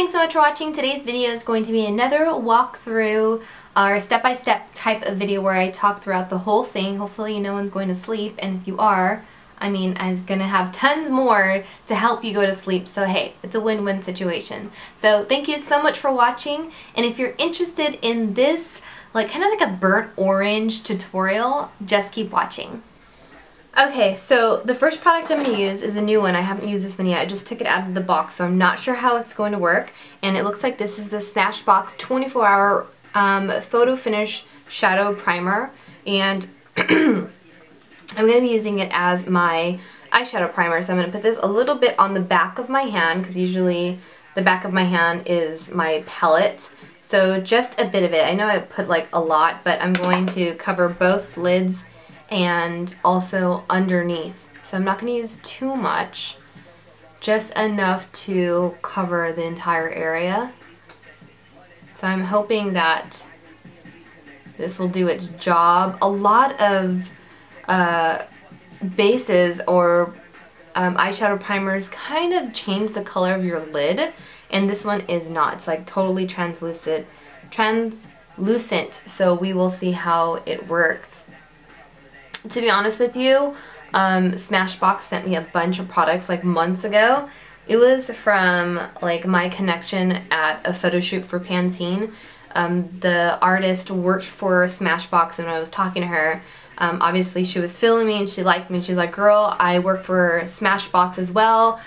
thanks so much for watching. Today's video is going to be another walkthrough or step-by-step type of video where I talk throughout the whole thing. Hopefully no one's going to sleep, and if you are, I mean, I'm gonna have tons more to help you go to sleep, so hey, it's a win-win situation. So thank you so much for watching, and if you're interested in this, like kind of like a burnt orange tutorial, just keep watching. Okay, so the first product I'm going to use is a new one. I haven't used this one yet. I just took it out of the box, so I'm not sure how it's going to work. And it looks like this is the Smashbox 24-hour Photofinish Shadow Primer. And I'm going to be using it as my eyeshadow primer. So I'm going to put this a little bit on the back of my hand, because usually the back of my hand is my palette. So just a bit of it. I know I put like a lot, but I'm going to cover both lids and also underneath. So I'm not going to use too much, just enough to cover the entire area. So I'm hoping that this will do its job. A lot of bases or eyeshadow primers kind of change the color of your lid, and this one is not. It's like totally translucent, so we will see how it works. To be honest with you, Smashbox sent me a bunch of products like months ago. It was from like my connection at a photo shoot for Pantene. The artist worked for Smashbox, and when I was talking to her, obviously she was feeling me and she liked me. She's like, girl, I work for Smashbox as well.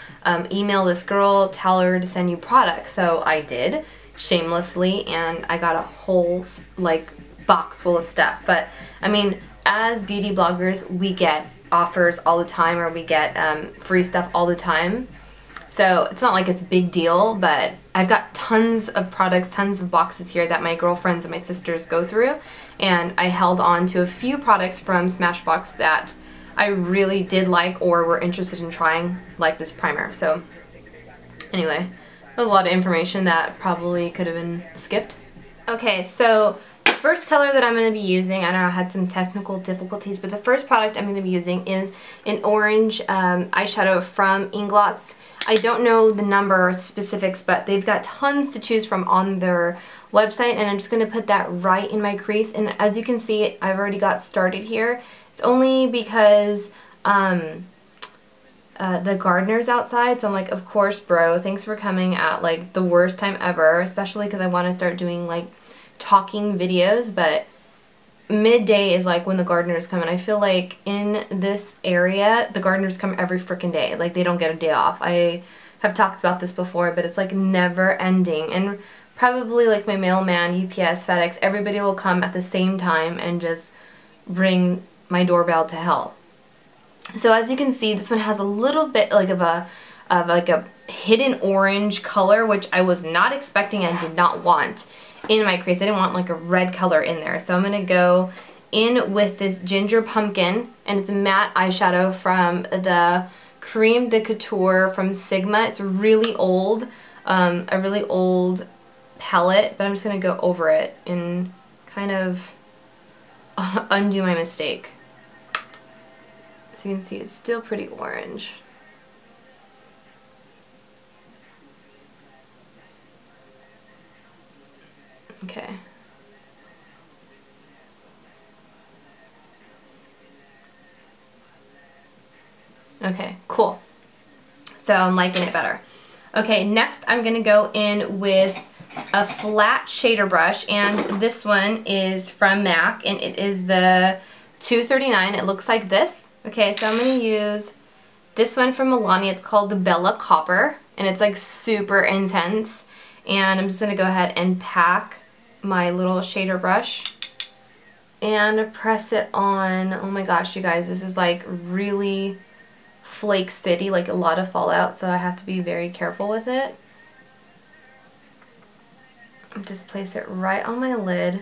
Email this girl, tell her to send you products. So I did, shamelessly, and I got a whole like box full of stuff. But I mean, as beauty bloggers, we get offers all the time, or we get free stuff all the time. So it's not like it's a big deal, but I've got tons of products, tons of boxes here that my girlfriends and my sisters go through, and I held on to a few products from Smashbox that I really did like or were interested in trying, like this primer. So anyway, there's a lot of information that probably could have been skipped. Okay, so first color that I'm going to be using, I know I had some technical difficulties, but the first product I'm going to be using is an orange eyeshadow from INGLOT. I don't know the number or specifics, but they've got tons to choose from on their website, and I'm just going to put that right in my crease. And as you can see, I've already got started here. It's only because the gardener's outside, so I'm like, of course, bro, thanks for coming at like the worst time ever, especially because I want to start doing like talking videos, but midday is like when the gardeners come, and I feel like in this area the gardeners come every freaking day. Like, they don't get a day off. I have talked about this before, but it's like never ending, and probably like my mailman, UPS, FedEx, everybody will come at the same time and just ring my doorbell to hell. So as you can see, this one has a little bit like of a hidden orange color, which I was not expecting and did not want in my crease. I didn't want like a red color in there. So I'm going to go in with this Ginger Pumpkin, and it's a matte eyeshadow from the Creme de Couture from Sigma. It's really old, a really old palette, but I'm just going to go over it and kind of undo my mistake. So you can see it's still pretty orange. Okay. Okay, cool. So I'm liking it better. Okay, next I'm going to go in with a flat shader brush, and this one is from MAC, and it is the 239. It looks like this. Okay, so I'm going to use this one from Milani. It's called the Bella Copper, and it's like super intense. And I'm just going to go ahead and pack my little shader brush and press it on. Oh my gosh, you guys, this is like really flake city, like a lot of fallout, so I have to be very careful with it. Just place it right on my lid,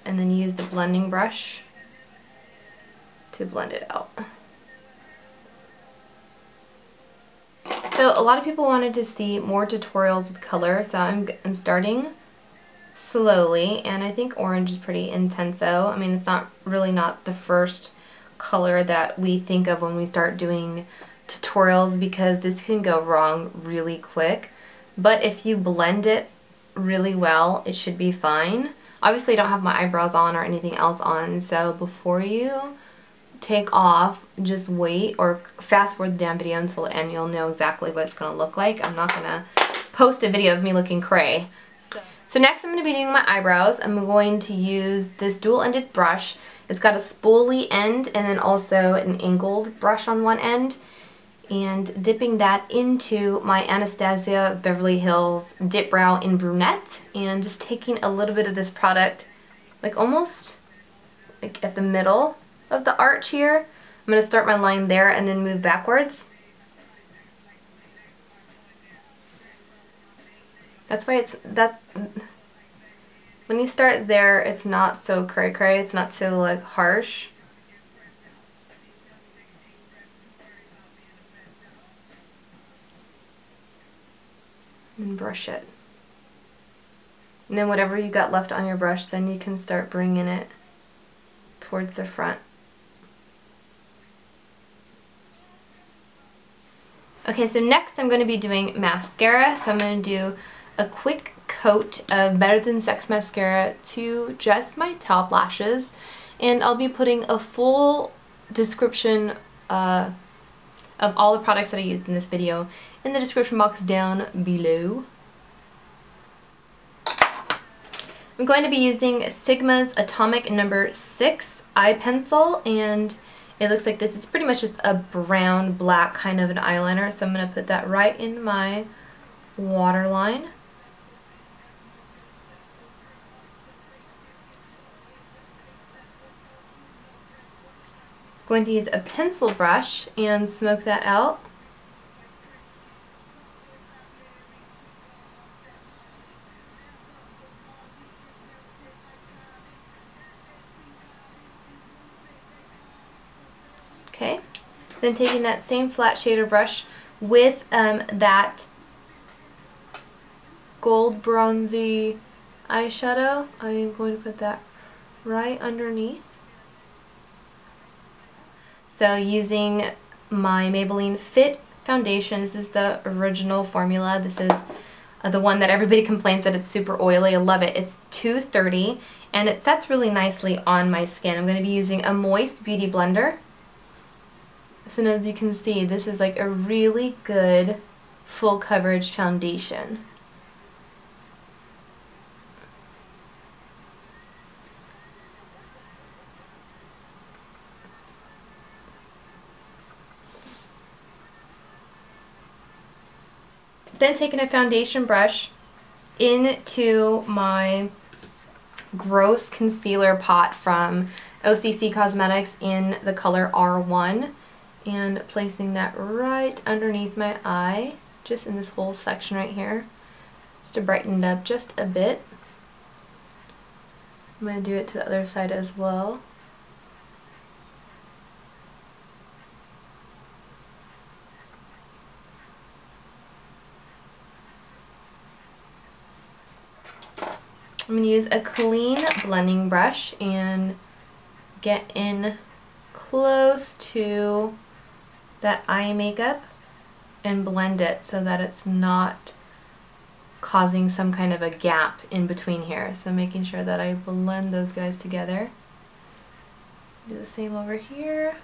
and then use the blending brush to blend it out. So a lot of people wanted to see more tutorials with color, so I'm starting slowly, and I think orange is pretty intenso. I mean, it's not the first color that we think of when we start doing tutorials, because this can go wrong really quick. but if you blend it really well, it should be fine. Obviously I don't have my eyebrows on or anything else on, so before you take off, just wait or fast forward the damn video until the end. You'll know exactly what it's going to look like. I'm not going to post a video of me looking cray. So next I'm going to be doing my eyebrows. I'm going to use this dual-ended brush. It's got a spoolie end and then also an angled brush on one end. And dipping that into my Anastasia Beverly Hills Dipbrow in Brunette. And just taking a little bit of this product, like almost like at the middle of the arch here. I'm going to start my line there and then move backwards. That's why when you start there, it's not so cray-cray, it's not so like harsh. And brush it. And then whatever you got left on your brush, then you can start bringing it towards the front. Okay, so next I'm going to be doing mascara. So I'm going to do a quick coat of Better Than Sex Mascara to just my top lashes. And I'll be putting a full description of all the products that I used in this video in the description box down below. I'm going to be using Sigma's Atomic No. 6 eye pencil, and it looks like this. It's pretty much just a brown black kind of an eyeliner, so I'm going to put that right in my waterline. Going to use a pencil brush and smoke that out. Okay, then taking that same flat shader brush with that gold bronzy eyeshadow, I am going to put that right underneath. So using my Maybelline Fit foundation, this is the original formula. This is the one that everybody complains that it's super oily. I love it. It's 230 and it sets really nicely on my skin. I'm going to be using a moist beauty blender. So as you can see, this is like a really good full coverage foundation. Then taking a foundation brush into my gross concealer pot from OCC Cosmetics in the color R1 and placing that right underneath my eye, just in this whole section right here, just to brighten it up just a bit. I'm going to do it to the other side as well. I'm going to use a clean blending brush and get in close to that eye makeup and blend it so that it's not causing some kind of a gap in between here. So making sure that I blend those guys together. Do the same over here.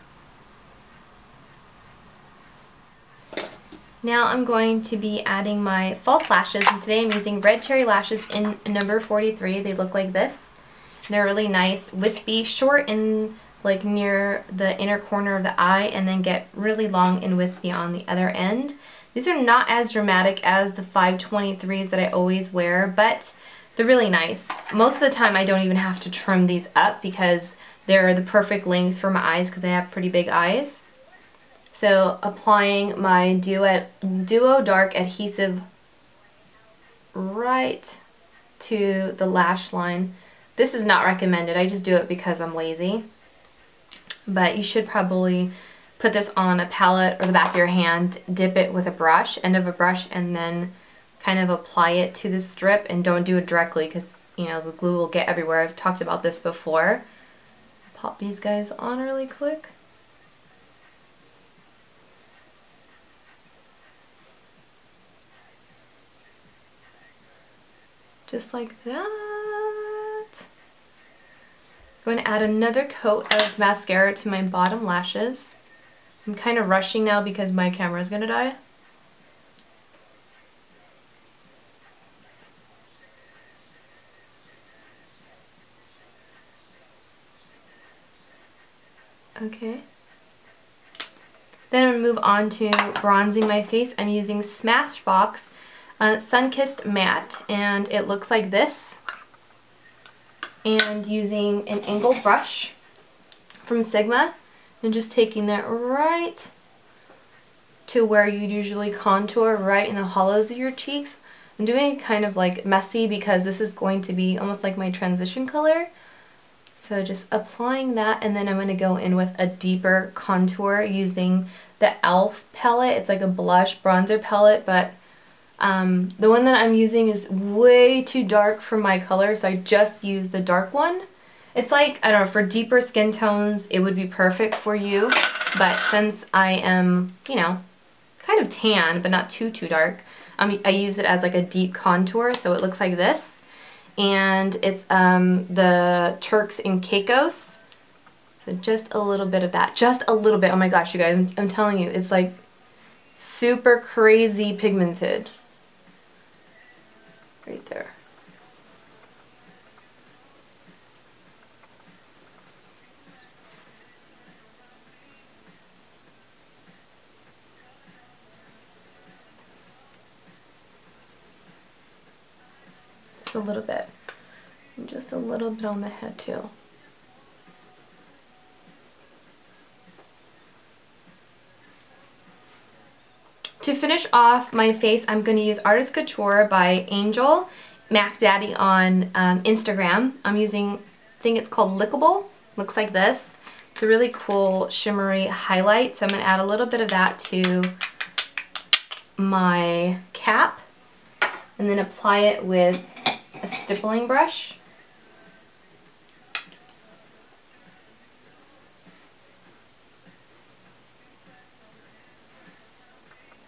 Now I'm going to be adding my false lashes, and today I'm using Red Cherry Lashes in number 43. They look like this. They're really nice, wispy, short in like near the inner corner of the eye, and then get really long and wispy on the other end. These are not as dramatic as the 523s that I always wear, but they're really nice. Most of the time I don't even have to trim these up because they're the perfect length for my eyes because I have pretty big eyes. So applying my Duo Dark Adhesive right to the lash line. This is not recommended. I just do it because I'm lazy. But you should probably put this on a palette or the back of your hand, dip it with a brush, end of a brush, and then kind of apply it to the strip, and don't do it directly because, you know, the glue will get everywhere. I've talked about this before. Pop these guys on really quick. Just like that. Going to add another coat of mascara to my bottom lashes. I'm kind of rushing now because my camera is going to die. Okay. Then I'm going to move on to bronzing my face. I'm using Smashbox Sunkissed Matte, and it looks like this. And using an angled brush from Sigma, and just taking that right to where you usually contour, right in the hollows of your cheeks. I'm doing it kind of like messy because this is going to be almost like my transition color. So just applying that, and then I'm going to go in with a deeper contour using the e.l.f. palette. It's like a blush bronzer palette, but the one that I'm using is way too dark for my color, so I just use the dark one. It's like, I don't know, for deeper skin tones it would be perfect for you, but since I am, you know, kind of tan but not too dark, I use it as like a deep contour, so it looks like this. And it's the Turks and Caicos. So just a little bit of that. Just a little bit. Oh my gosh, you guys, I'm telling you, it's like super crazy pigmented. Right there. Just a little bit. And just a little bit on the head too. To finish off my face, I'm going to use Artist Couture by Angel, Mac Daddy on Instagram. I'm using, I think it's called Lickable. Looks like this. It's a really cool shimmery highlight, so I'm going to add a little bit of that to my cap and then apply it with a stippling brush.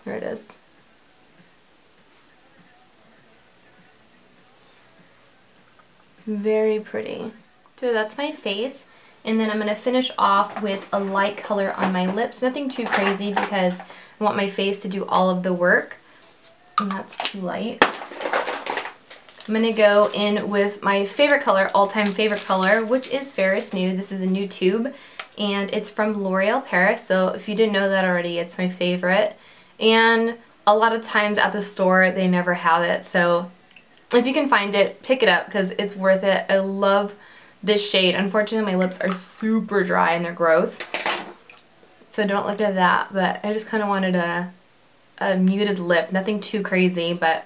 There it is. Very pretty. So that's my face, and then I'm going to finish off with a light color on my lips. Nothing too crazy because I want my face to do all of the work, and that's too light. I'm going to go in with my favorite color, all-time favorite color, which is Fairest Nude. This is a new tube, and it's from L'Oreal Paris, so if you didn't know that already, it's my favorite. And a lot of times at the store, they never have it, so if you can find it, pick it up because it's worth it. I love this shade. Unfortunately, my lips are super dry and they're gross, so don't look at that, but I just kind of wanted a muted lip, nothing too crazy, but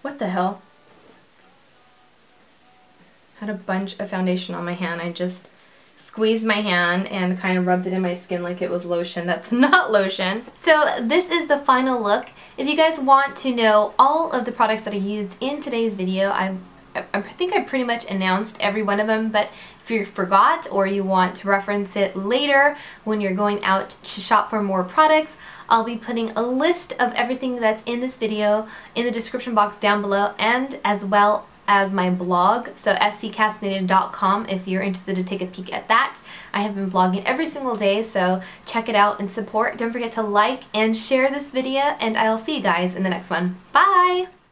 what the hell? Had a bunch of foundation on my hand. I just squeezed my hand and kind of rubbed it in my skin like it was lotion. That's not lotion. So this is the final look. If you guys want to know all of the products that I used in today's video, I think I pretty much announced every one of them, but if you forgot or you want to reference it later when you're going out to shop for more products, I'll be putting a list of everything that's in this video in the description box down below, and as well as my blog, so scastinated.com if you're interested to take a peek at that. I have been blogging every single day, so check it out and support. Don't forget to like and share this video, and I'll see you guys in the next one. Bye!